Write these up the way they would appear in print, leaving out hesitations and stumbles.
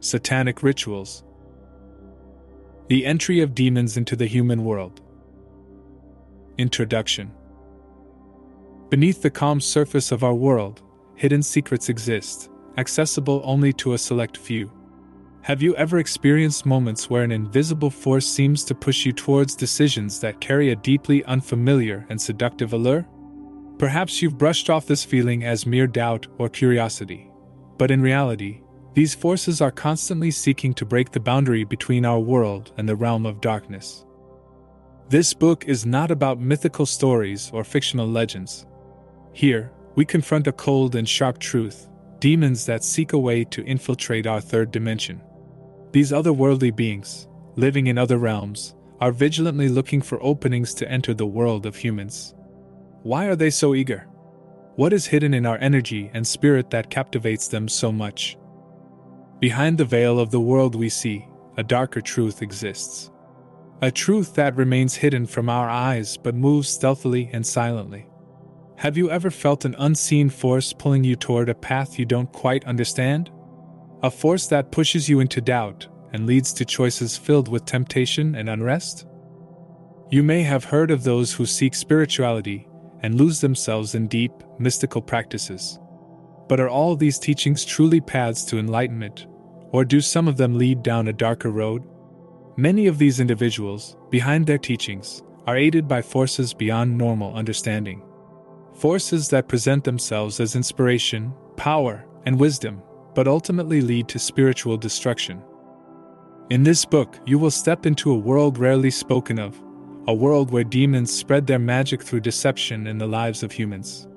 Satanic Rituals. The entry of demons into the human world. Introduction. Beneath the calm surface of our world, hidden secrets exist, accessible only to a select few. Have you ever experienced moments where an invisible force seems to push you towards decisions that carry a deeply unfamiliar and seductive allure? Perhaps you've brushed off this feeling as mere doubt or curiosity, but in reality, these forces are constantly seeking to break the boundary between our world and the realm of darkness. This book is not about mythical stories or fictional legends. Here, we confront a cold and sharp truth: demons that seek a way to infiltrate our third dimension. These otherworldly beings, living in other realms, are vigilantly looking for openings to enter the world of humans. Why are they so eager? What is hidden in our energy and spirit that captivates them so much? Behind the veil of the world we see, a darker truth exists. A truth that remains hidden from our eyes but moves stealthily and silently. Have you ever felt an unseen force pulling you toward a path you don't quite understand? A force that pushes you into doubt and leads to choices filled with temptation and unrest? You may have heard of those who seek spirituality and lose themselves in deep, mystical practices. But are all these teachings truly paths to enlightenment, or do some of them lead down a darker road? Many of these individuals, behind their teachings, are aided by forces beyond normal understanding. Forces that present themselves as inspiration, power, and wisdom, but ultimately lead to spiritual destruction. In this book, you will step into a world rarely spoken of, a world where demons spread their magic through deception in the lives of humans.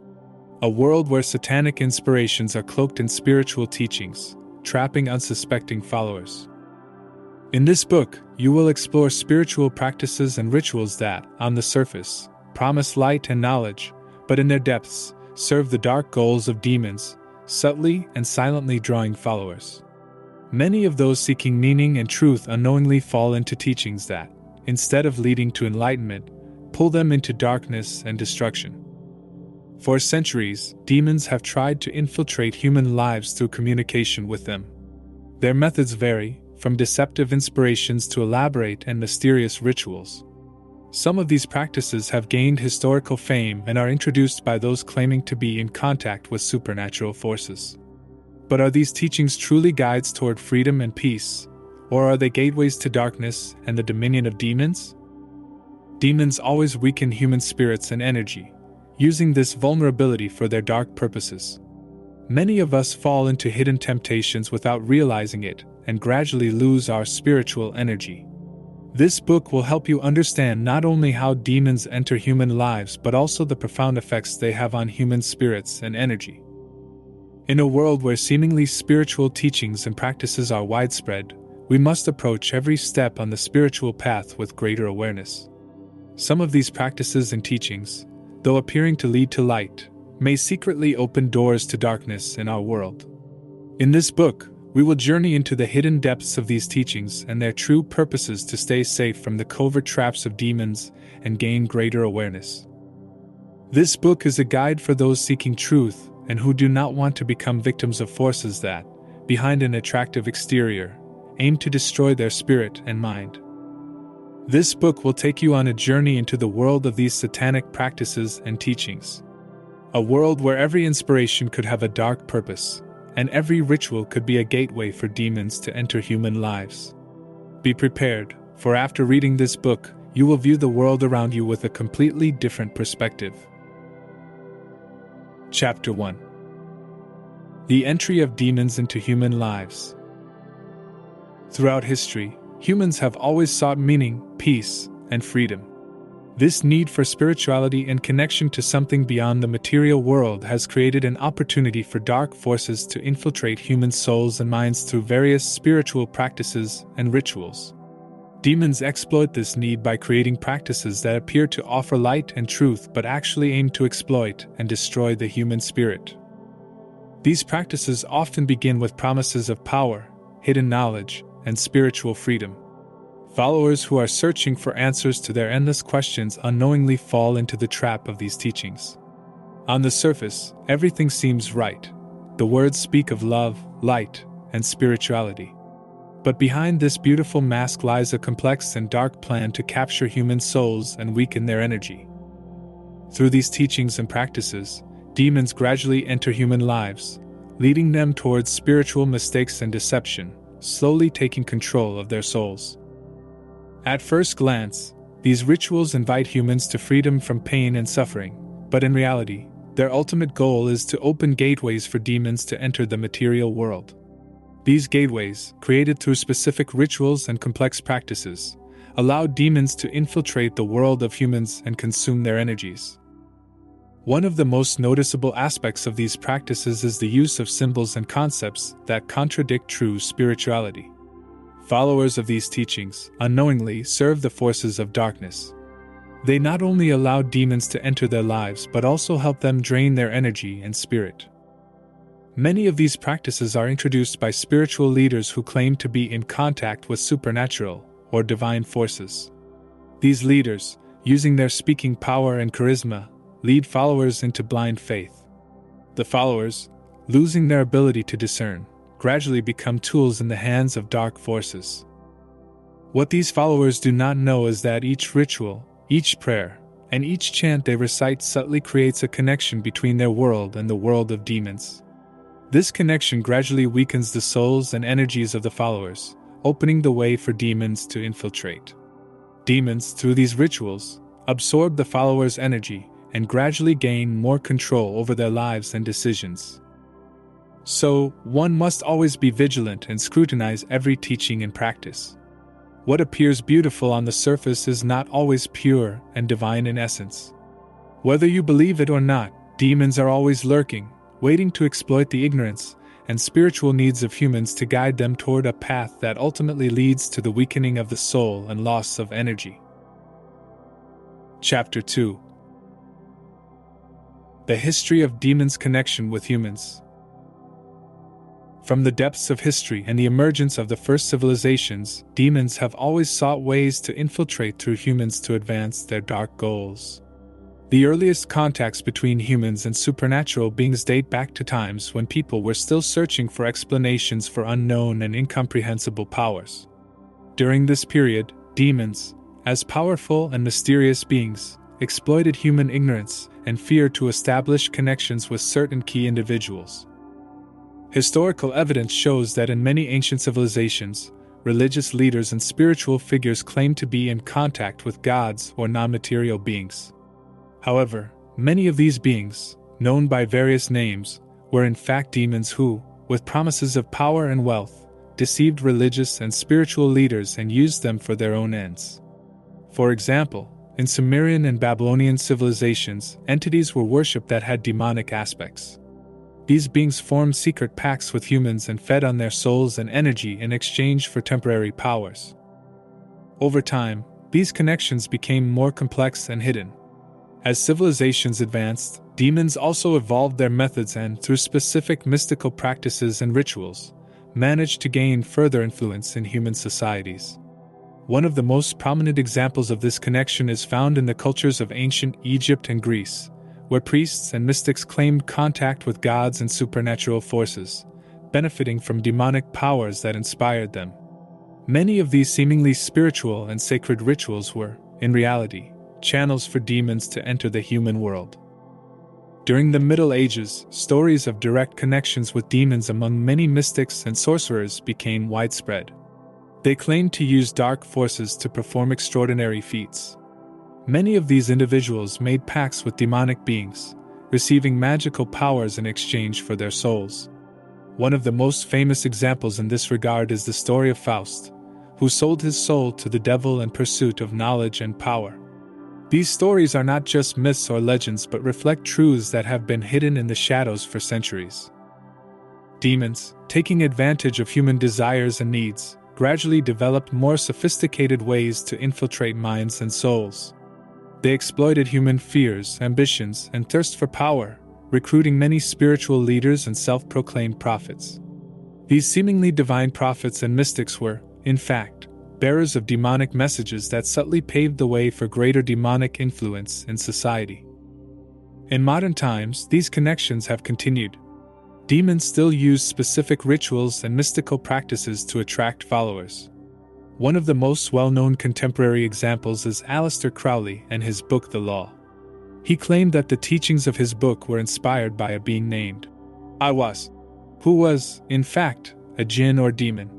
A world where satanic inspirations are cloaked in spiritual teachings, trapping unsuspecting followers. In this book, you will explore spiritual practices and rituals that, on the surface, promise light and knowledge, but in their depths, serve the dark goals of demons, subtly and silently drawing followers. Many of those seeking meaning and truth unknowingly fall into teachings that, instead of leading to enlightenment, pull them into darkness and destruction. For centuries, demons have tried to infiltrate human lives through communication with them. Their methods vary, from deceptive inspirations to elaborate and mysterious rituals. Some of these practices have gained historical fame and are introduced by those claiming to be in contact with supernatural forces. But are these teachings truly guides toward freedom and peace, or are they gateways to darkness and the dominion of demons? Demons always weaken human spirits and energy, using this vulnerability for their dark purposes. Many of us fall into hidden temptations without realizing it and gradually lose our spiritual energy. This book will help you understand not only how demons enter human lives but also the profound effects they have on human spirits and energy. In a world where seemingly spiritual teachings and practices are widespread, we must approach every step on the spiritual path with greater awareness. Some of these practices and teachings, though appearing to lead to light, may secretly open doors to darkness in our world. In this book, we will journey into the hidden depths of these teachings and their true purposes to stay safe from the covert traps of demons and gain greater awareness. This book is a guide for those seeking truth and who do not want to become victims of forces that, behind an attractive exterior, aim to destroy their spirit and mind. This book will take you on a journey into the world of these satanic practices and teachings. A world where every inspiration could have a dark purpose, and every ritual could be a gateway for demons to enter human lives. Be prepared, for after reading this book, you will view the world around you with a completely different perspective. Chapter 1. The entry of demons into human lives. Throughout history, humans have always sought meaning, peace, and freedom. This need for spirituality and connection to something beyond the material world has created an opportunity for dark forces to infiltrate human souls and minds through various spiritual practices and rituals. Demons exploit this need by creating practices that appear to offer light and truth but actually aim to exploit and destroy the human spirit. These practices often begin with promises of power, hidden knowledge, and spiritual freedom. Followers who are searching for answers to their endless questions unknowingly fall into the trap of these teachings. On the surface, everything seems right. The words speak of love, light, and spirituality. But behind this beautiful mask lies a complex and dark plan to capture human souls and weaken their energy. Through these teachings and practices, demons gradually enter human lives, leading them towards spiritual mistakes and deception, slowly taking control of their souls. At first glance, these rituals invite humans to freedom from pain and suffering, but in reality, their ultimate goal is to open gateways for demons to enter the material world. These gateways, created through specific rituals and complex practices, allow demons to infiltrate the world of humans and consume their energies. One of the most noticeable aspects of these practices is the use of symbols and concepts that contradict true spirituality. Followers of these teachings unknowingly serve the forces of darkness. They not only allow demons to enter their lives but also help them drain their energy and spirit. Many of these practices are introduced by spiritual leaders who claim to be in contact with supernatural or divine forces. These leaders, using their speaking power and charisma, lead followers into blind faith. The followers, losing their ability to discern, gradually become tools in the hands of dark forces. What these followers do not know is that each ritual, each prayer, and each chant they recite subtly creates a connection between their world and the world of demons. This connection gradually weakens the souls and energies of the followers, opening the way for demons to infiltrate. Demons, through these rituals, absorb the followers' energy and gradually gain more control over their lives and decisions. So, one must always be vigilant and scrutinize every teaching and practice. What appears beautiful on the surface is not always pure and divine in essence. Whether you believe it or not, demons are always lurking, waiting to exploit the ignorance and spiritual needs of humans to guide them toward a path that ultimately leads to the weakening of the soul and loss of energy. Chapter 2. The history of demons' connection with humans. From the depths of history and the emergence of the first civilizations, demons have always sought ways to infiltrate through humans to advance their dark goals. The earliest contacts between humans and supernatural beings date back to times when people were still searching for explanations for unknown and incomprehensible powers. During this period, demons, as powerful and mysterious beings, exploited human ignorance and fear to establish connections with certain key individuals. Historical evidence shows that in many ancient civilizations, religious leaders and spiritual figures claimed to be in contact with gods or non-material beings. However, many of these beings, known by various names, were in fact demons who, with promises of power and wealth, deceived religious and spiritual leaders and used them for their own ends. For example, in Sumerian and Babylonian civilizations, entities were worshipped that had demonic aspects. These beings formed secret pacts with humans and fed on their souls and energy in exchange for temporary powers. Over time, these connections became more complex and hidden. As civilizations advanced, demons also evolved their methods and, through specific mystical practices and rituals, managed to gain further influence in human societies. One of the most prominent examples of this connection is found in the cultures of ancient Egypt and Greece, where priests and mystics claimed contact with gods and supernatural forces, benefiting from demonic powers that inspired them. Many of these seemingly spiritual and sacred rituals were, in reality, channels for demons to enter the human world. During the Middle Ages, stories of direct connections with demons among many mystics and sorcerers became widespread. They claimed to use dark forces to perform extraordinary feats. Many of these individuals made pacts with demonic beings, receiving magical powers in exchange for their souls. One of the most famous examples in this regard is the story of Faust, who sold his soul to the devil in pursuit of knowledge and power. These stories are not just myths or legends but reflect truths that have been hidden in the shadows for centuries. Demons, taking advantage of human desires and needs, gradually developed more sophisticated ways to infiltrate minds and souls. They exploited human fears, ambitions, and thirst for power, recruiting many spiritual leaders and self-proclaimed prophets. These seemingly divine prophets and mystics were, in fact, bearers of demonic messages that subtly paved the way for greater demonic influence in society. In modern times, these connections have continued. demons still use specific rituals and mystical practices to attract followers. One of the most well-known contemporary examples is Aleister Crowley and his book The Law. He claimed that the teachings of his book were inspired by a being named Aiwass, who was, in fact, a jinn or demon.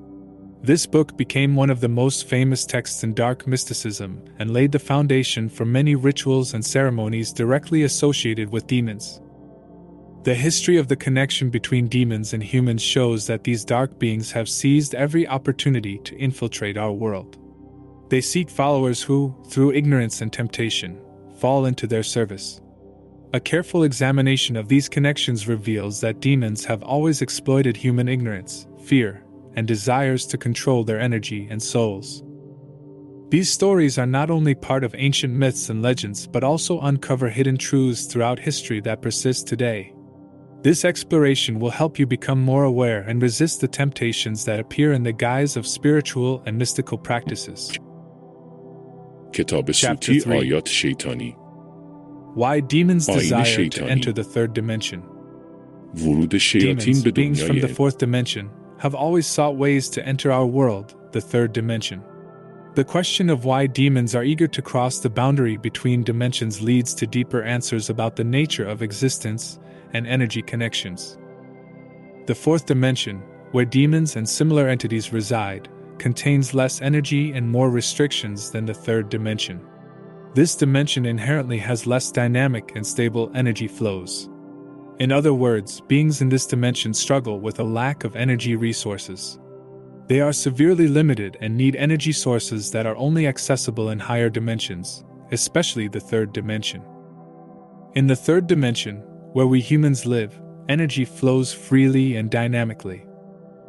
This book became one of the most famous texts in dark mysticism and laid the foundation for many rituals and ceremonies directly associated with demons. The history of the connection between demons and humans shows that these dark beings have seized every opportunity to infiltrate our world. They seek followers who, through ignorance and temptation, fall into their service. A careful examination of these connections reveals that demons have always exploited human ignorance, fear, and desires to control their energy and souls. These stories are not only part of ancient myths and legends but also uncover hidden truths throughout history that persist today. This exploration will help you become more aware and resist the temptations that appear in the guise of spiritual and mystical practices. کتاب صوتی آیات شیطانی. Why demons desire to enter the third dimension. ورود شیاطین به beings from the دنیای fourth dimension, have always sought ways to enter our world, the third dimension. The question of why demons are eager to cross the boundary between dimensions leads to deeper answers about the nature of existence and energy connections. The fourth dimension, where demons and similar entities reside, contains less energy and more restrictions than the third dimension. This dimension inherently has less dynamic and stable energy flows. In other words, beings in this dimension struggle with a lack of energy resources. They are severely limited and need energy sources that are only accessible in higher dimensions, especially the third dimension. In the third dimension, where we humans live, energy flows freely and dynamically.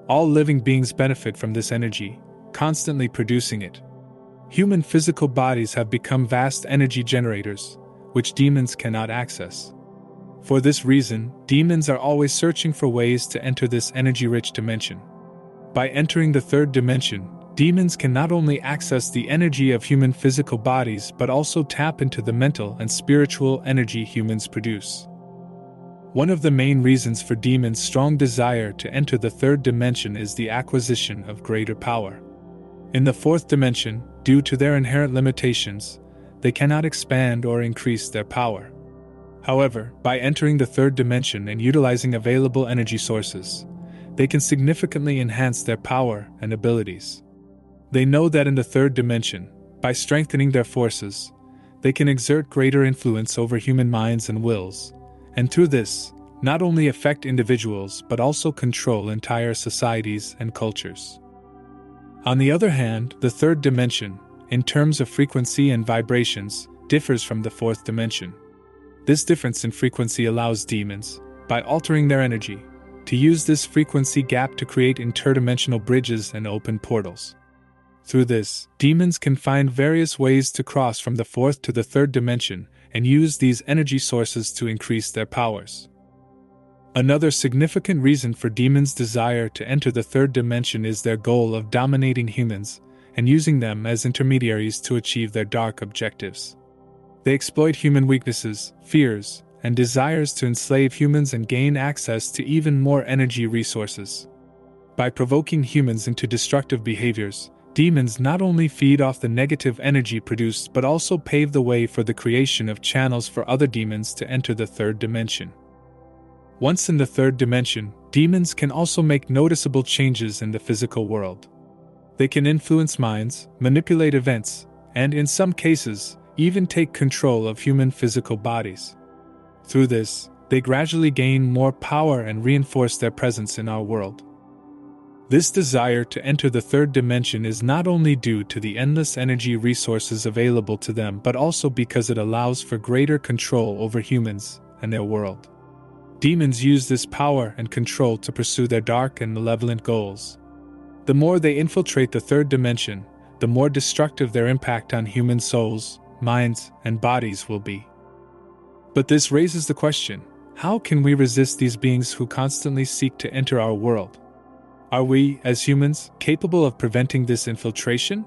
All living beings benefit from this energy, constantly producing it. Human physical bodies have become vast energy generators, which demons cannot access. For this reason, demons are always searching for ways to enter this energy-rich dimension. By entering the third dimension, demons can not only access the energy of human physical bodies but also tap into the mental and spiritual energy humans produce. One of the main reasons for demons' strong desire to enter the third dimension is the acquisition of greater power. In the fourth dimension, due to their inherent limitations, they cannot expand or increase their power. However, by entering the third dimension and utilizing available energy sources, they can significantly enhance their power and abilities. They know that in the third dimension, by strengthening their forces, they can exert greater influence over human minds and wills, and through this, not only affect individuals but also control entire societies and cultures. On the other hand, the third dimension, in terms of frequency and vibrations, differs from the fourth dimension. This difference in frequency allows demons, by altering their energy, to use this frequency gap to create interdimensional bridges and open portals. Through this, demons can find various ways to cross from the fourth to the third dimension and use these energy sources to increase their powers. Another significant reason for demons' desire to enter the third dimension is their goal of dominating humans and using them as intermediaries to achieve their dark objectives. They exploit human weaknesses, fears, and desires to enslave humans and gain access to even more energy resources. By provoking humans into destructive behaviors, demons not only feed off the negative energy produced but also pave the way for the creation of channels for other demons to enter the third dimension. Once in the third dimension, demons can also make noticeable changes in the physical world. They can influence minds, manipulate events, and in some cases, even take control of human physical bodies. Through this, they gradually gain more power and reinforce their presence in our world. This desire to enter the third dimension is not only due to the endless energy resources available to them but also because it allows for greater control over humans and their world. Demons use this power and control to pursue their dark and malevolent goals. The more they infiltrate the third dimension, the more destructive their impact on human souls, minds, and bodies will be. But this raises the question, how can we resist these beings who constantly seek to enter our world? Are we, as humans, capable of preventing this infiltration?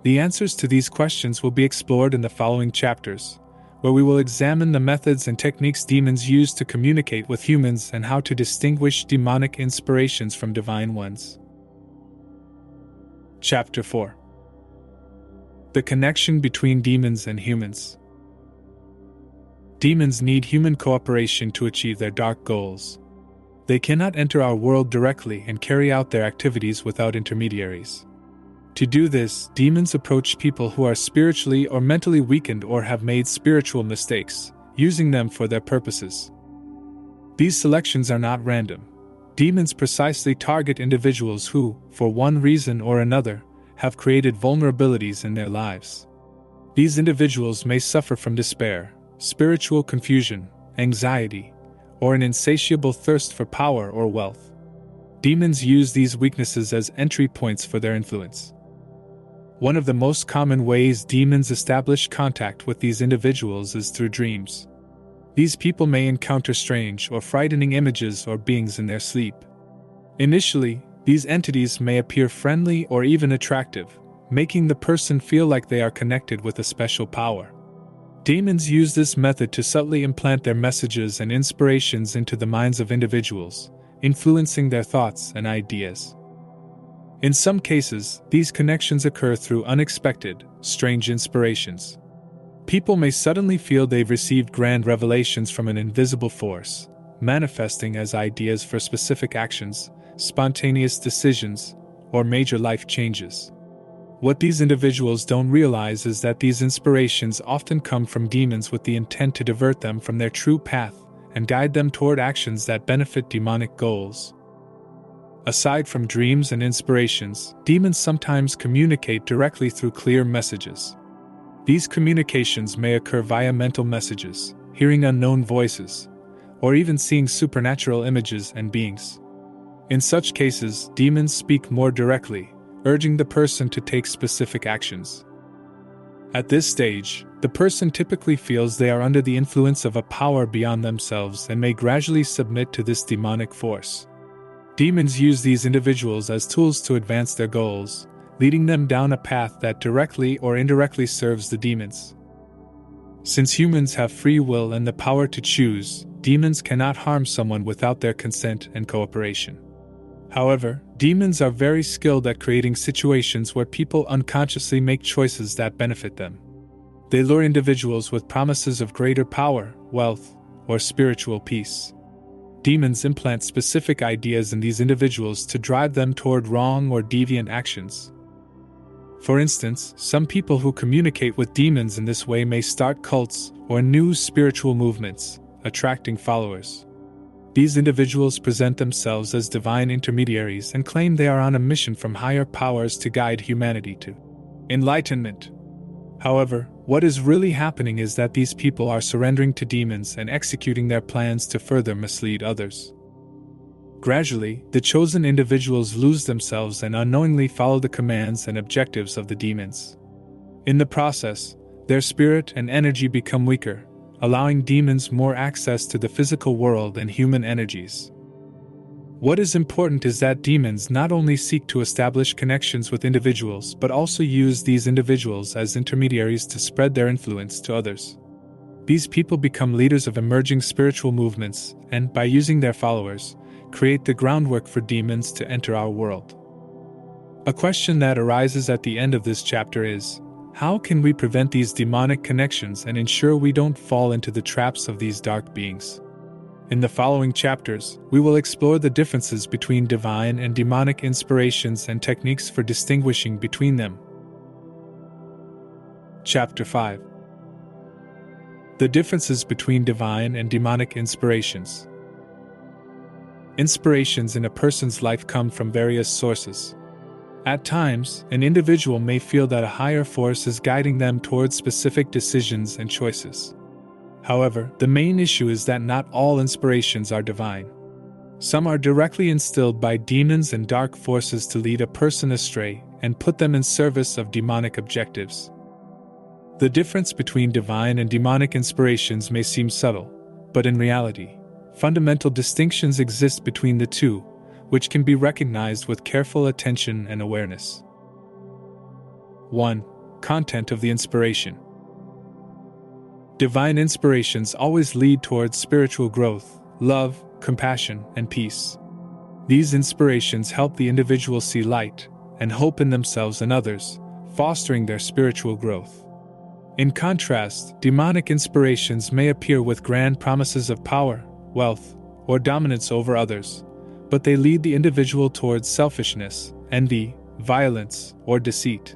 The answers to these questions will be explored in the following chapters, where we will examine the methods and techniques demons use to communicate with humans and how to distinguish demonic inspirations from divine ones. Chapter 4. The connection between demons and humans. Demons need human cooperation to achieve their dark goals. They cannot enter our world directly and carry out their activities without intermediaries. To do this, demons approach people who are spiritually or mentally weakened or have made spiritual mistakes, using them for their purposes. These selections are not random. Demons precisely target individuals who, for one reason or another, have created vulnerabilities in their lives. These individuals may suffer from despair, spiritual confusion, anxiety, or an insatiable thirst for power or wealth. Demons use these weaknesses as entry points for their influence. One of the most common ways demons establish contact with these individuals is through dreams. These people may encounter strange or frightening images or beings in their sleep. Initially, these entities may appear friendly or even attractive, making the person feel like they are connected with a special power. Demons use this method to subtly implant their messages and inspirations into the minds of individuals, influencing their thoughts and ideas. In some cases, these connections occur through unexpected, strange inspirations. People may suddenly feel they've received grand revelations from an invisible force, manifesting as ideas for specific actions, spontaneous decisions, or major life changes. What these individuals don't realize is that these inspirations often come from demons with the intent to divert them from their true path and guide them toward actions that benefit demonic goals. Aside from dreams and inspirations, demons sometimes communicate directly through clear messages. These communications may occur via mental messages, hearing unknown voices, or even seeing supernatural images and beings. In such cases, demons speak more directly, urging the person to take specific actions. At this stage, the person typically feels they are under the influence of a power beyond themselves and may gradually submit to this demonic force. Demons use these individuals as tools to advance their goals, leading them down a path that directly or indirectly serves the demons. Since humans have free will and the power to choose, demons cannot harm someone without their consent and cooperation. However, demons are very skilled at creating situations where people unconsciously make choices that benefit them. They lure individuals with promises of greater power, wealth, or spiritual peace. Demons implant specific ideas in these individuals to drive them toward wrong or deviant actions. For instance, some people who communicate with demons in this way may start cults or new spiritual movements, attracting followers. These individuals present themselves as divine intermediaries and claim they are on a mission from higher powers to guide humanity to enlightenment. However, what is really happening is that these people are surrendering to demons and executing their plans to further mislead others. Gradually, the chosen individuals lose themselves and unknowingly follow the commands and objectives of the demons. In the process, their spirit and energy become weaker, allowing demons more access to the physical world and human energies. What is important is that demons not only seek to establish connections with individuals but also use these individuals as intermediaries to spread their influence to others. These people become leaders of emerging spiritual movements and, by using their followers, create the groundwork for demons to enter our world. A question that arises at the end of this chapter is, how can we prevent these demonic connections and ensure we don't fall into the traps of these dark beings? In the following chapters, we will explore the differences between divine and demonic inspirations and techniques for distinguishing between them. Chapter 5. The differences between divine and demonic inspirations. Inspirations in a person's life come from various sources. At times, an individual may feel that a higher force is guiding them towards specific decisions and choices. However, the main issue is that not all inspirations are divine. Some are directly instilled by demons and dark forces to lead a person astray and put them in service of demonic objectives. The difference between divine and demonic inspirations may seem subtle, but in reality, fundamental distinctions exist between the two, which can be recognized with careful attention and awareness. 1. Content of the inspiration. Divine inspirations always lead towards spiritual growth, love, compassion, and peace. These inspirations help the individual see light and hope in themselves and others, fostering their spiritual growth. In contrast, demonic inspirations may appear with grand promises of power, wealth, or dominance over others, but they lead the individual towards selfishness, envy, violence, or deceit.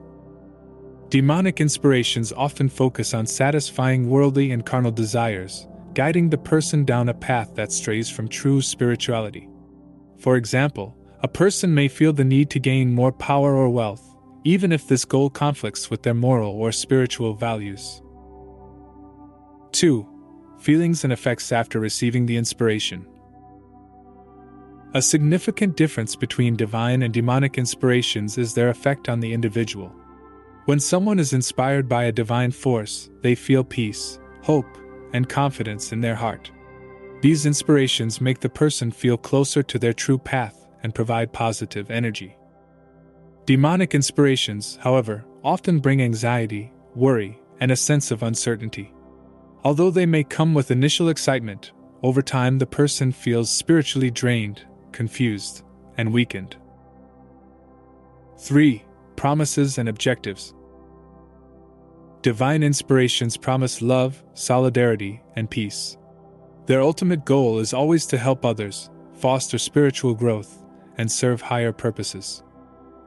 Demonic inspirations often focus on satisfying worldly and carnal desires, guiding the person down a path that strays from true spirituality. For example, a person may feel the need to gain more power or wealth, even if this goal conflicts with their moral or spiritual values. 2. Feelings and effects after receiving the inspiration. A significant difference between divine and demonic inspirations is their effect on the individual. When someone is inspired by a divine force, they feel peace, hope, and confidence in their heart. These inspirations make the person feel closer to their true path and provide positive energy. Demonic inspirations, however, often bring anxiety, worry, and a sense of uncertainty. Although they may come with initial excitement, over time the person feels spiritually drained, confused, and weakened. 3. Promises and objectives. Divine inspirations promise love, solidarity, and peace. Their ultimate goal is always to help others, foster spiritual growth, and serve higher purposes.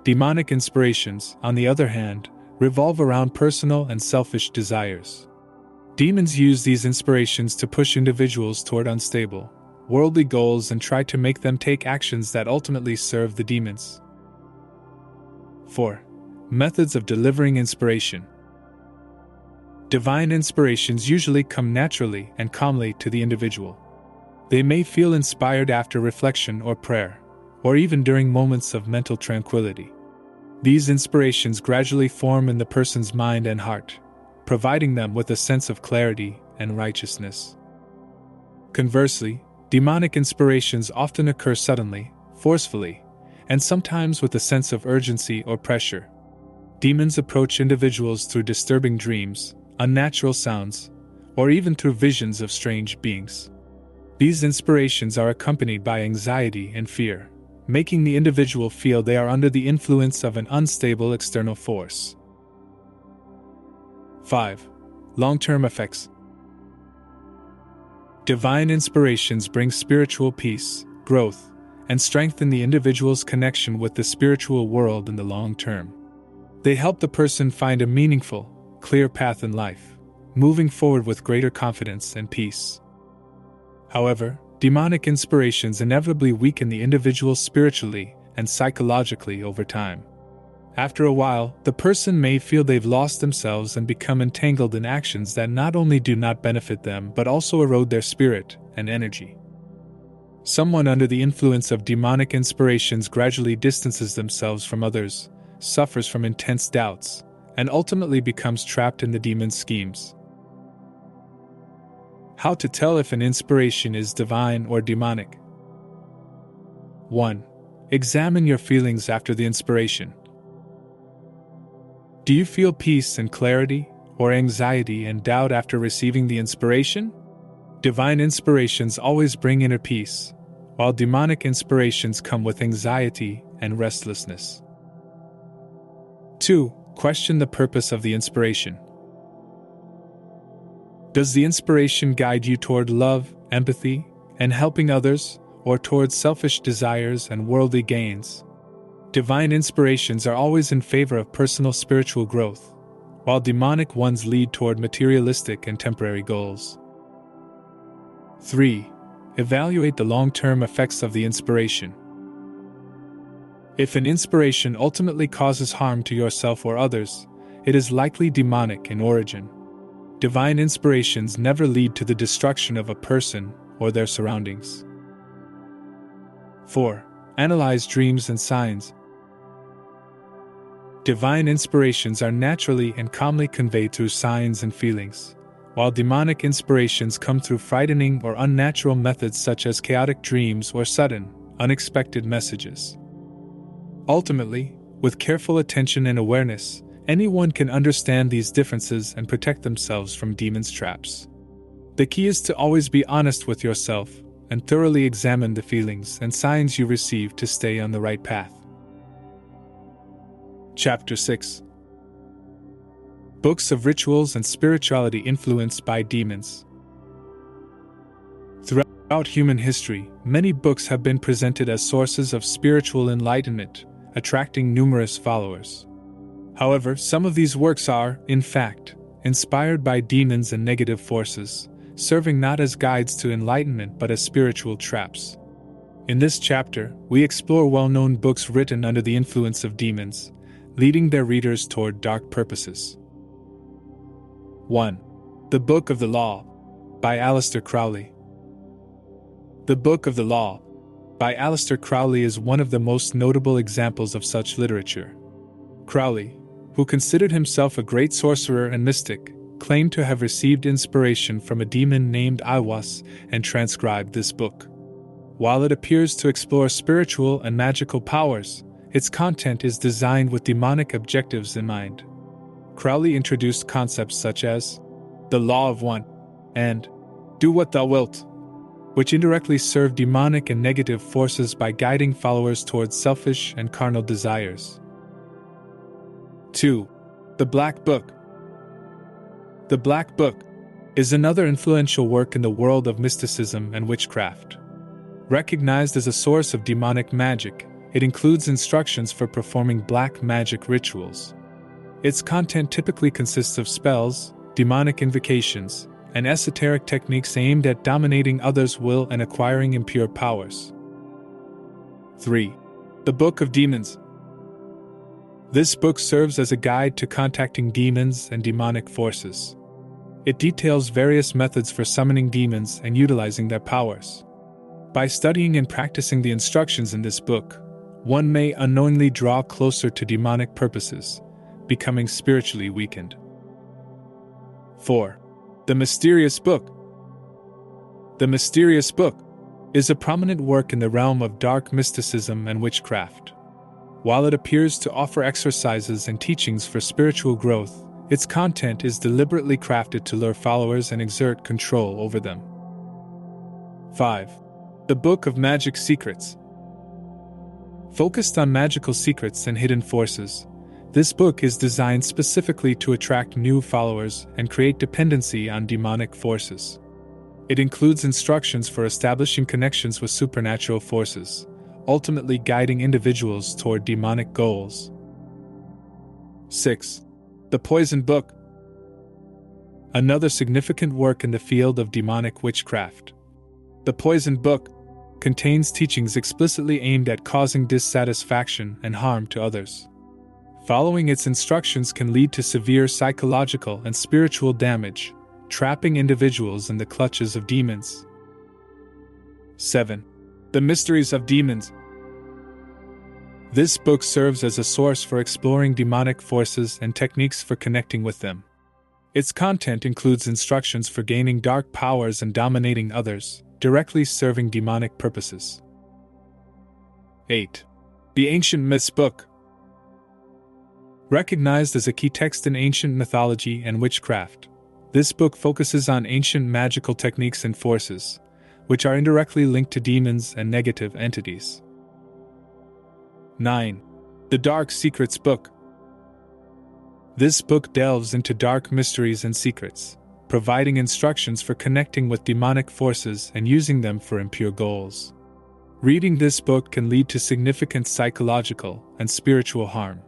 Demonic inspirations, on the other hand, revolve around personal and selfish desires. Demons use these inspirations to push individuals toward unstable, worldly goals and try to make them take actions that ultimately serve the demons. 4. Methods of delivering inspiration. Divine inspirations usually come naturally and calmly to the individual. They may feel inspired after reflection or prayer, or even during moments of mental tranquility. These inspirations gradually form in the person's mind and heart, providing them with a sense of clarity and righteousness. Conversely, demonic inspirations often occur suddenly, forcefully, and sometimes with a sense of urgency or pressure. Demons approach individuals through disturbing dreams, unnatural sounds, or even through visions of strange beings. These inspirations are accompanied by anxiety and fear, making the individual feel they are under the influence of an unstable external force. 5. Long-term effects. Divine inspirations bring spiritual peace, growth, and strengthen the individual's connection with the spiritual world in the long term. They help the person find a meaningful, clear path in life, moving forward with greater confidence and peace. However, demonic inspirations inevitably weaken the individual spiritually and psychologically over time. After a while, the person may feel they've lost themselves and become entangled in actions that not only do not benefit them but also erode their spirit and energy. Someone under the influence of demonic inspirations gradually distances themselves from others, suffers from intense doubts, and ultimately becomes trapped in the demon's schemes. How to tell if an inspiration is divine or demonic. 1. Examine your feelings after the inspiration. Do you feel peace and clarity, or anxiety and doubt after receiving the inspiration? Divine inspirations always bring inner peace, while demonic inspirations come with anxiety and restlessness. 2. Question the purpose of the inspiration. Does the inspiration guide you toward love, empathy, and helping others, or toward selfish desires and worldly gains? Divine inspirations are always in favor of personal spiritual growth, while demonic ones lead toward materialistic and temporary goals. 3. Evaluate the long-term effects of the inspiration. If an inspiration ultimately causes harm to yourself or others, it is likely demonic in origin. Divine inspirations never lead to the destruction of a person or their surroundings. 4. Analyze dreams and signs. Divine inspirations are naturally and calmly conveyed through signs and feelings, while demonic inspirations come through frightening or unnatural methods such as chaotic dreams or sudden, unexpected messages. Ultimately, with careful attention and awareness, Anyone can understand these differences and protect themselves from demons' traps. The key is to always be honest with yourself and thoroughly examine the feelings and signs you receive to stay on the right path. Chapter 6. Books of Rituals and Spirituality Influenced by Demons. Throughout human history, many books have been presented as sources of spiritual enlightenment, attracting numerous followers. However, some of these works are, in fact, inspired by demons and negative forces, serving not as guides to enlightenment but as spiritual traps. In this chapter, we explore well-known books written under the influence of demons, leading their readers toward dark purposes. 1. The Book of the Law, by Aleister Crowley. The Book of the Law, by Aleister Crowley is one of the most notable examples of such literature. Crowley, who considered himself a great sorcerer and mystic, claimed to have received inspiration from a demon named Aiwass and transcribed this book. While it appears to explore spiritual and magical powers, its content is designed with demonic objectives in mind. Crowley introduced concepts such as the law of one and do what thou wilt, which indirectly serve demonic and negative forces by guiding followers towards selfish and carnal desires. 2. The Black Book. The Black Book is another influential work in the world of mysticism and witchcraft. Recognized as a source of demonic magic, it includes instructions for performing black magic rituals. Its content typically consists of spells, demonic invocations, and esoteric techniques aimed at dominating others' will and acquiring impure powers. 3. The Book of Demons. This book serves as a guide to contacting demons and demonic forces. It details various methods for summoning demons and utilizing their powers. By studying and practicing the instructions in this book, one may unknowingly draw closer to demonic purposes, becoming spiritually weakened. 4. The Mysterious Book. The Mysterious Book is a prominent work in the realm of dark mysticism and witchcraft. While it appears to offer exercises and teachings for spiritual growth, its content is deliberately crafted to lure followers and exert control over them. 5. The Book of Magic Secrets. Focused on magical secrets and hidden forces, this book is designed specifically to attract new followers and create dependency on demonic forces. It includes instructions for establishing connections with supernatural forces, ultimately guiding individuals toward demonic goals. 6. The Poison Book. Another significant work in the field of demonic witchcraft. The Poison Book contains teachings explicitly aimed at causing dissatisfaction and harm to others. Following its instructions can lead to severe psychological and spiritual damage, trapping individuals in the clutches of demons. 7. The Mysteries of Demons. This book serves as a source for exploring demonic forces and techniques for connecting with them. Its content includes instructions for gaining dark powers and dominating others, directly serving demonic purposes. 8. The Ancient Myths Book. Recognized as a key text in ancient mythology and witchcraft, this book focuses on ancient magical techniques and forces, which are indirectly linked to demons and negative entities. 9. The Dark Secrets Book. This book delves into dark mysteries and secrets, providing instructions for connecting with demonic forces and using them for impure goals. Reading this book can lead to significant psychological and spiritual harm.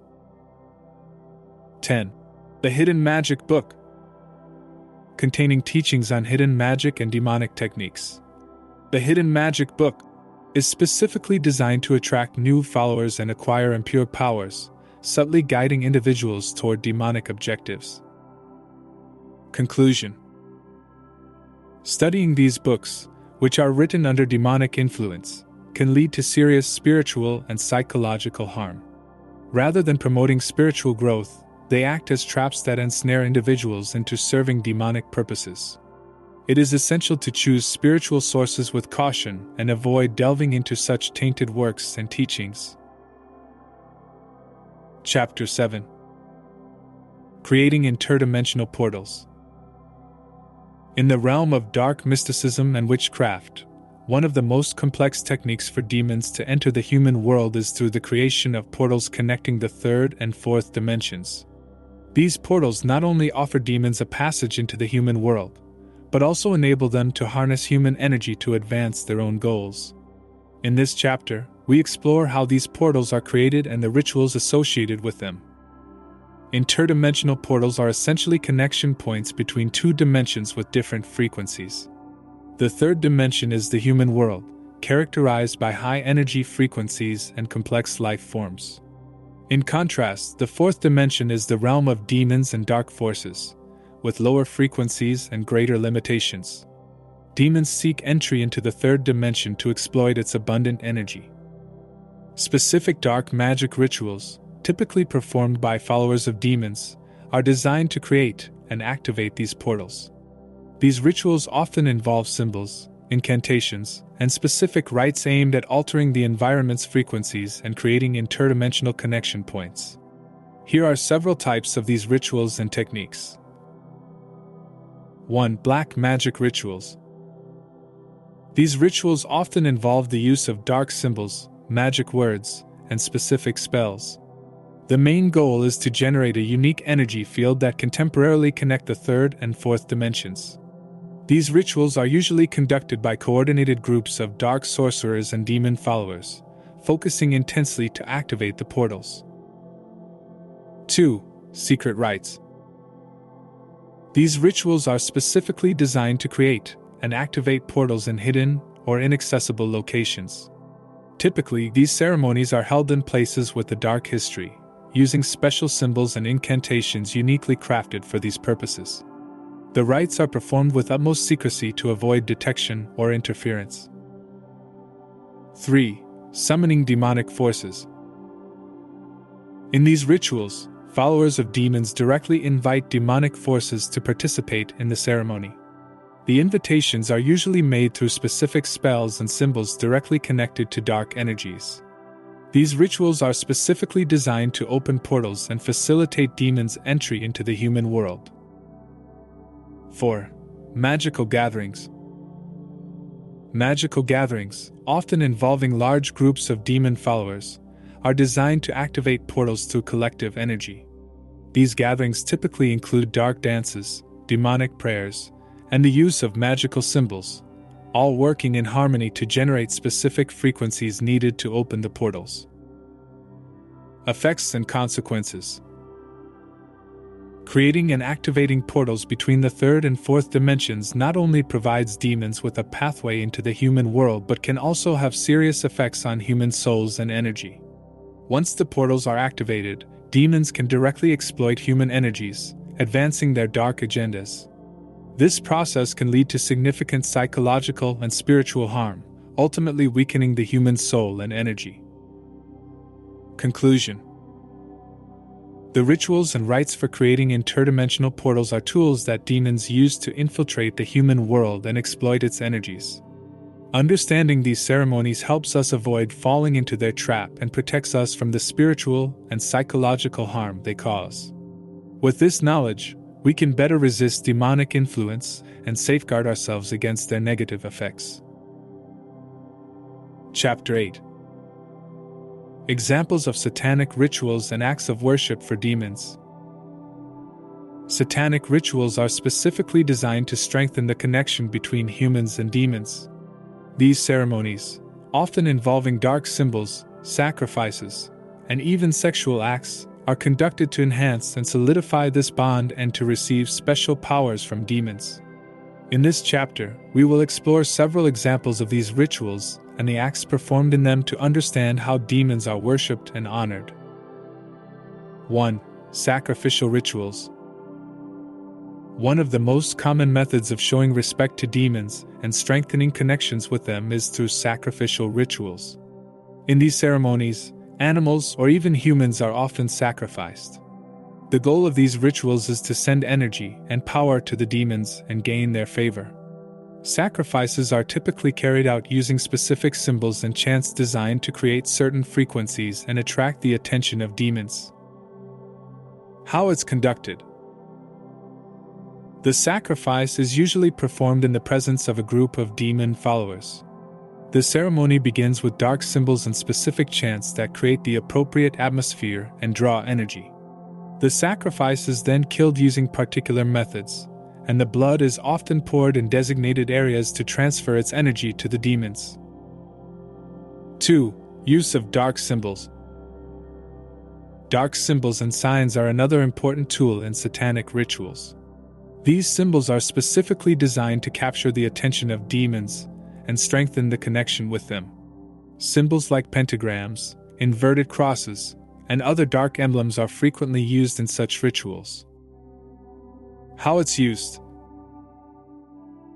10. The Hidden Magic Book. Containing teachings on hidden magic and demonic techniques. The Hidden Magic Book is specifically designed to attract new followers and acquire impure powers, subtly guiding individuals toward demonic objectives. Conclusion. Studying these books, which are written under demonic influence, can lead to serious spiritual and psychological harm. Rather than promoting spiritual growth, they act as traps that ensnare individuals into serving demonic purposes. It is essential to choose spiritual sources with caution and avoid delving into such tainted works and teachings. Chapter 7. Creating interdimensional portals. In the realm of dark mysticism and witchcraft, one of the most complex techniques for demons to enter the human world is through the creation of portals connecting the third and fourth dimensions. These portals not only offer demons a passage into the human world, but also enable them to harness human energy to advance their own goals. In this chapter, we explore how these portals are created and the rituals associated with them. Interdimensional portals are essentially connection points between two dimensions with different frequencies. The third dimension is the human world, characterized by high energy frequencies and complex life forms. In contrast, the fourth dimension is the realm of demons and dark forces, with lower frequencies and greater limitations. Demons seek entry into the third dimension to exploit its abundant energy. Specific dark magic rituals, typically performed by followers of demons, are designed to create and activate these portals. These rituals often involve symbols, incantations, and specific rites aimed at altering the environment's frequencies and creating interdimensional connection points. Here are several types of these rituals and techniques. 1. Black magic rituals. These rituals often involve the use of dark symbols, magic words, and specific spells. The main goal is to generate a unique energy field that can temporarily connect the third and fourth dimensions. These rituals are usually conducted by coordinated groups of dark sorcerers and demon followers, focusing intensely to activate the portals. 2. Secret rites. These rituals are specifically designed to create and activate portals in hidden or inaccessible locations. Typically, these ceremonies are held in places with a dark history, using special symbols and incantations uniquely crafted for these purposes. The rites are performed with utmost secrecy to avoid detection or interference. 3. Summoning demonic forces. In these rituals, followers of demons directly invite demonic forces to participate in the ceremony. The invitations are usually made through specific spells and symbols directly connected to dark energies. These rituals are specifically designed to open portals and facilitate demons' entry into the human world. 4. Magical gatherings. Magical gatherings, often involving large groups of demon followers, are designed to activate portals through collective energy. These gatherings typically include dark dances, demonic prayers, and the use of magical symbols, all working in harmony to generate specific frequencies needed to open the portals. Effects and consequences. Creating and activating portals between the third and fourth dimensions not only provides demons with a pathway into the human world but can also have serious effects on human souls and energy. Once the portals are activated, demons can directly exploit human energies, advancing their dark agendas. This process can lead to significant psychological and spiritual harm, ultimately weakening the human soul and energy. Conclusion. The rituals and rites for creating interdimensional portals are tools that demons use to infiltrate the human world and exploit its energies. Understanding these ceremonies helps us avoid falling into their trap and protects us from the spiritual and psychological harm they cause. With this knowledge, we can better resist demonic influence and safeguard ourselves against their negative effects. Chapter 8. Examples of satanic rituals and acts of worship for demons. Satanic rituals are specifically designed to strengthen the connection between humans and demons. These ceremonies, often involving dark symbols, sacrifices, and even sexual acts, are conducted to enhance and solidify this bond and to receive special powers from demons. In this chapter, we will explore several examples of these rituals and the acts performed in them to understand how demons are worshipped and honored. 1. Sacrificial rituals. One of the most common methods of showing respect to demons and strengthening connections with them is through sacrificial rituals. In these ceremonies, animals or even humans are often sacrificed. The goal of these rituals is to send energy and power to the demons and gain their favor. Sacrifices are typically carried out using specific symbols and chants designed to create certain frequencies and attract the attention of demons. How it's conducted. The sacrifice is usually performed in the presence of a group of demon followers. The ceremony begins with dark symbols and specific chants that create the appropriate atmosphere and draw energy. The sacrifice is then killed using particular methods, and the blood is often poured in designated areas to transfer its energy to the demons. 2. Use of dark symbols. Dark symbols and signs are another important tool in Satanic rituals. These symbols are specifically designed to capture the attention of demons and strengthen the connection with them. Symbols like pentagrams, inverted crosses, and other dark emblems are frequently used in such rituals. How it's used.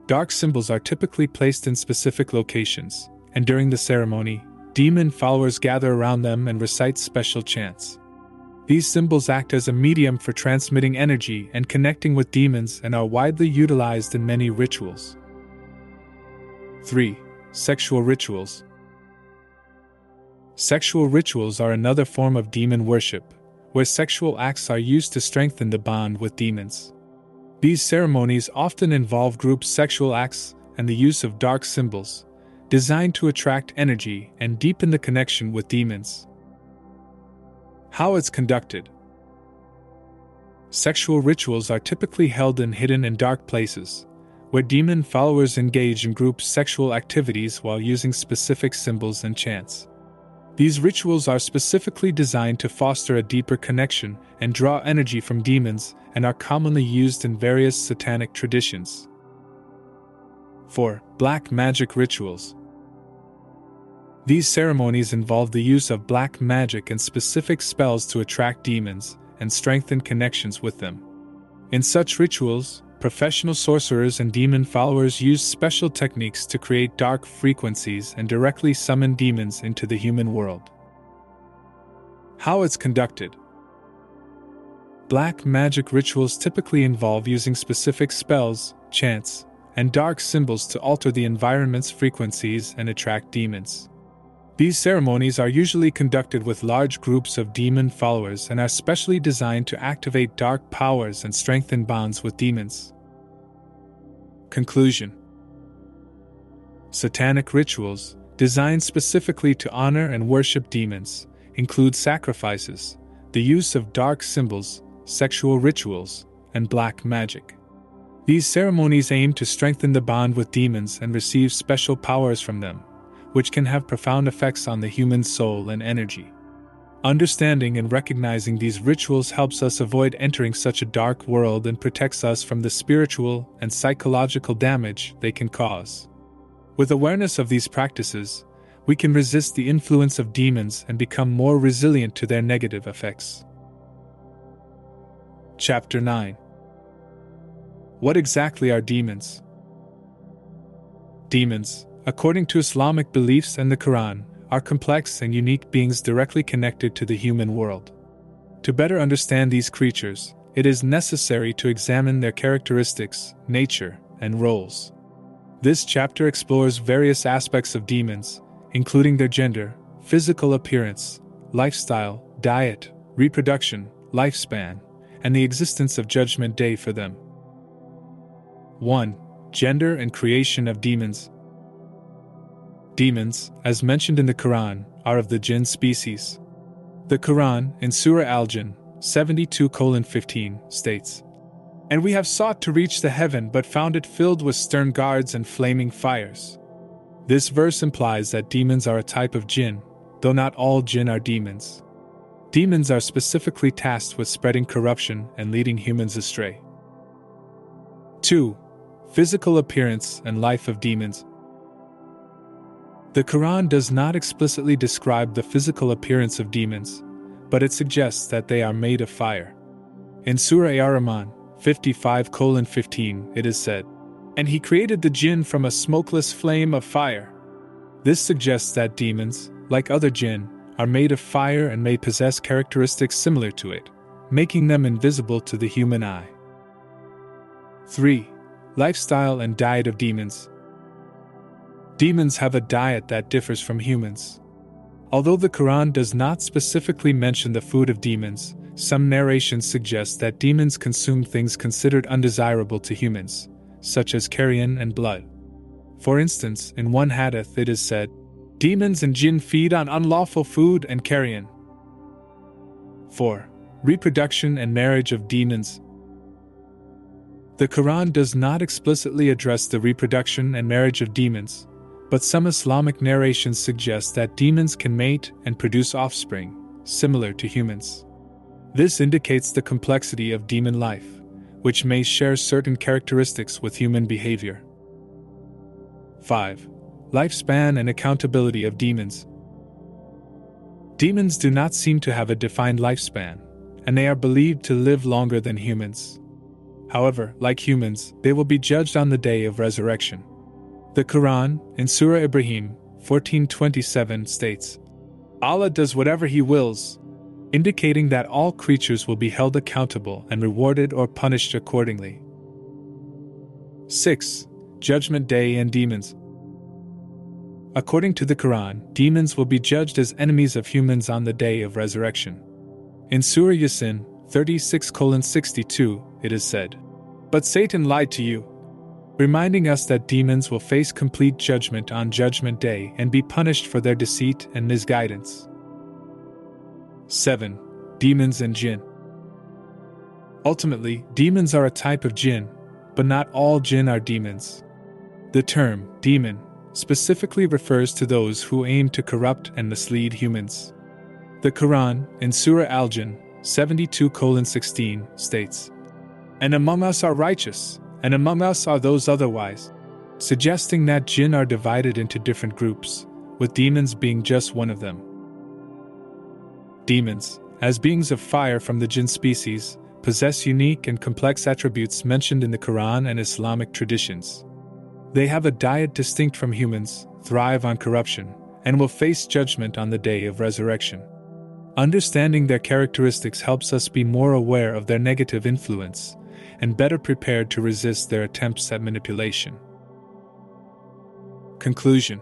Dark symbols are typically placed in specific locations, and during the ceremony, demon followers gather around them and recite special chants. These symbols act as a medium for transmitting energy and connecting with demons and are widely utilized in many rituals. 3. Sexual rituals. Sexual rituals are another form of demon worship, where sexual acts are used to strengthen the bond with demons. These ceremonies often involve group sexual acts and the use of dark symbols, designed to attract energy and deepen the connection with demons. How it's conducted. Sexual rituals are typically held in hidden and dark places, where demon followers engage in group sexual activities while using specific symbols and chants. These rituals are specifically designed to foster a deeper connection and draw energy from demons and are commonly used in various satanic traditions. 4. Black magic rituals. These ceremonies involve the use of black magic and specific spells to attract demons and strengthen connections with them. In such rituals, professional sorcerers and demon followers use special techniques to create dark frequencies and directly summon demons into the human world. How it's conducted. Black magic rituals typically involve using specific spells, chants, and dark symbols to alter the environment's frequencies and attract demons. These ceremonies are usually conducted with large groups of demon followers and are specially designed to activate dark powers and strengthen bonds with demons. Conclusion. Satanic rituals, designed specifically to honor and worship demons, include sacrifices, the use of dark symbols, sexual rituals, and black magic. These ceremonies aim to strengthen the bond with demons and receive special powers from them, which can have profound effects on the human soul and energy. Understanding and recognizing these rituals helps us avoid entering such a dark world and protects us from the spiritual and psychological damage they can cause. With awareness of these practices, we can resist the influence of demons and become more resilient to their negative effects. Chapter 9. What exactly are demons? Demons, according to Islamic beliefs and the Quran, are complex and unique beings directly connected to the human world. To better understand these creatures, it is necessary to examine their characteristics, nature, and roles. This chapter explores various aspects of demons, including their gender, physical appearance, lifestyle, diet, reproduction, lifespan, and the existence of Judgment Day for them. 1. Gender and creation of demons. Demons, as mentioned in the Quran, are of the jinn species. The Quran, in Surah Al-Jinn, 72:15, states, "And we have sought to reach the heaven but found it filled with stern guards and flaming fires." This verse implies that demons are a type of jinn, though not all jinn are demons. Demons are specifically tasked with spreading corruption and leading humans astray. 2. Physical appearance and life of demons. The Quran does not explicitly describe the physical appearance of demons, but it suggests that they are made of fire. In Surah Ar-Rahman, 55:15, it is said, "And he created the jinn from a smokeless flame of fire." This suggests that demons, like other jinn, are made of fire and may possess characteristics similar to it, making them invisible to the human eye. 3. Lifestyle and diet of demons. Demons have a diet that differs from humans. Although the Quran does not specifically mention the food of demons, some narrations suggest that demons consume things considered undesirable to humans, such as carrion and blood. For instance, in one hadith it is said, "Demons and jinn feed on unlawful food and carrion." 4. Reproduction and marriage of demons. The Quran does not explicitly address the reproduction and marriage of demons, but some Islamic narrations suggest that demons can mate and produce offspring, similar to humans. This indicates the complexity of demon life, which may share certain characteristics with human behavior. 5. Lifespan and accountability of demons. Demons do not seem to have a defined lifespan, and they are believed to live longer than humans. However, like humans, they will be judged on the day of resurrection. The Quran, in Surah Ibrahim 14:27 states, "Allah does whatever He wills," indicating that all creatures will be held accountable and rewarded or punished accordingly. 6. Judgment Day and demons. According to the Quran, demons will be judged as enemies of humans on the day of resurrection. In Surah Yasin 36:62, it is said, "But Satan lied to you," reminding us that demons will face complete judgment on Judgment Day and be punished for their deceit and misguidance. 7. Demons and jinn. Ultimately, demons are a type of jinn, but not all jinn are demons. The term demon specifically refers to those who aim to corrupt and mislead humans. The Quran, in Surah Al-Jinn 72:16, states, "And among us are righteous, and among us are those otherwise," suggesting that jinn are divided into different groups, with demons being just one of them. Demons, as beings of fire from the jinn species, possess unique and complex attributes mentioned in the Quran and Islamic traditions. They have a diet distinct from humans, thrive on corruption, and will face judgment on the day of resurrection. Understanding their characteristics helps us be more aware of their negative influence and better prepared to resist their attempts at manipulation. Conclusion.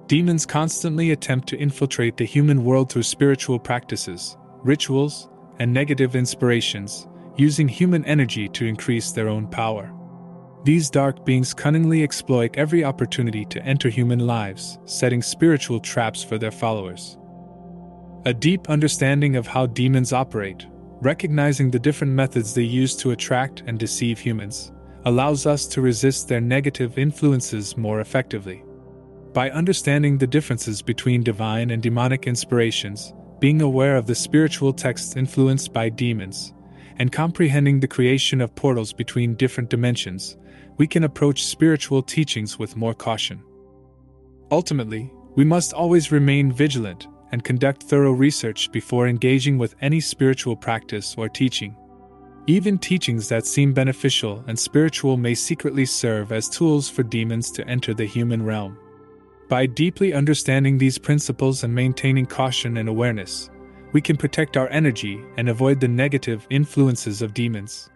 Demons constantly attempt to infiltrate the human world through spiritual practices, rituals, and negative inspirations, using human energy to increase their own power. These dark beings cunningly exploit every opportunity to enter human lives, setting spiritual traps for their followers. A deep understanding of how demons operate, recognizing the different methods they use to attract and deceive humans, allows us to resist their negative influences more effectively. By understanding the differences between divine and demonic inspirations, being aware of the spiritual texts influenced by demons, and comprehending the creation of portals between different dimensions, we can approach spiritual teachings with more caution. Ultimately, we must always remain vigilant and conduct thorough research before engaging with any spiritual practice or teaching. Even teachings that seem beneficial and spiritual may secretly serve as tools for demons to enter the human realm. By deeply understanding these principles and maintaining caution and awareness, we can protect our energy and avoid the negative influences of demons.